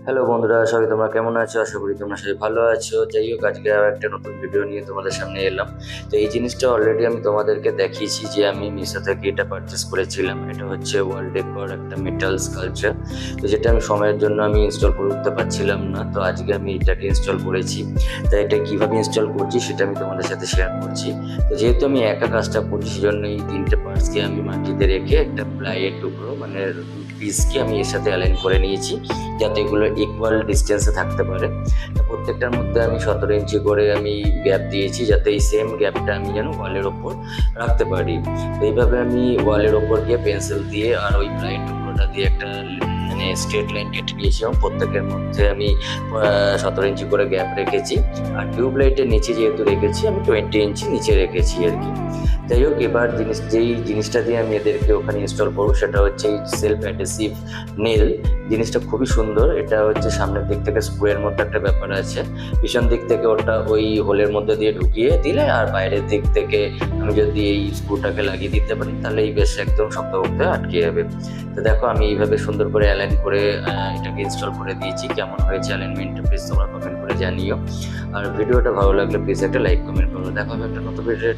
Hello বন্ধুরা, সবাই তোমরা কেমন আছো? আশা করি তোমরা সবাই ভালো আছো। যাই হোক, আজকে আর একটা নতুন ভিডিও নিয়ে তোমাদের সামনে এলাম। তো এই জিনিসটা অলরেডি আমি তোমাদেরকে দেখিয়েছি যে আমি মিশো থেকে এটা পারচেস করেছিলাম। এটা হচ্ছে ওয়াল ডেকোর একটা মেটাল স্কাল্পচার। তো যেটা আমি সময়ের জন্য আমি ইনস্টল করে উঠতে পারছিলাম না, তো আজকে আমি এটাকে ইনস্টল করেছি। তাই এটা কীভাবে ইনস্টল করছি সেটা আমি তোমাদের সাথে শেয়ার করছি। তো যেহেতু আমি একা কাজটা করছি, সেজন্য এই তিনটে পার্টসকে আমি মাটিতে রেখে একটা প্লাইয়ের টুকরো মানে পিসকে আমি এর সাথে অ্যালাইন করে নিয়েছি, যাতে এগুলো ইকুয়াল ডিস্টেন্সে থাকতে পারে। প্রত্যেকটার মধ্যে আমি 17 ইঞ্চি করে আমি গ্যাপ দিয়েছি, যাতে এই সেম গ্যাপটা আমি যেন ওয়ালের ওপর রাখতে পারি। তো এইভাবে আমি ওয়ালের ওপর গিয়ে পেন্সিল দিয়ে আর ওই প্লাইয়ের টুকরোটা দিয়ে একটা মানে স্ট্রেট লাইন কেটে নিয়েছি এবং প্রত্যেকের মধ্যে আমি 17 ইঞ্চি করে গ্যাপ রেখেছি। আর টিউব লাইটের নিচে যেহেতু রেখেছি, আমি 20 ইঞ্চি নিচে রেখেছি আর কি। যাই হোক, এবার যেই জিনিসটা দিয়ে আমি এদেরকে ওখানে ইনস্টল করবো সেটা হচ্ছে এই সেলফ অ্যাডহেসিভ নেল। জিনিসটা খুবই সুন্দর। এটা হচ্ছে সামনের দিক থেকে স্ক্রুয়ের মধ্যে একটা ব্যাপার আছে, পিছন দিক থেকে ওটা ওই হোলের মধ্যে দিয়ে ঢুকিয়ে দিলে, আর বাইরের দিক থেকে আমি যদি এই স্ক্রুটাকে লাগিয়ে দিতে পারি তাহলে এই বেশ একদম শক্তপোক্ত আটকে যাবে। তো দেখো, আমি এইভাবে সুন্দর করে অ্যালাইন করে এটাকে ইনস্টল করে দিয়েছি। কেমন হয়েছে অ্যালাইনমেন্টটা প্লিজ তোমরা কমেন্ট করে জানিও। আর ভিডিওটা ভালো লাগলে প্লিজ একটা লাইক কমেন্ট করো। দেখা হবে একটা নতুন ভিডিও।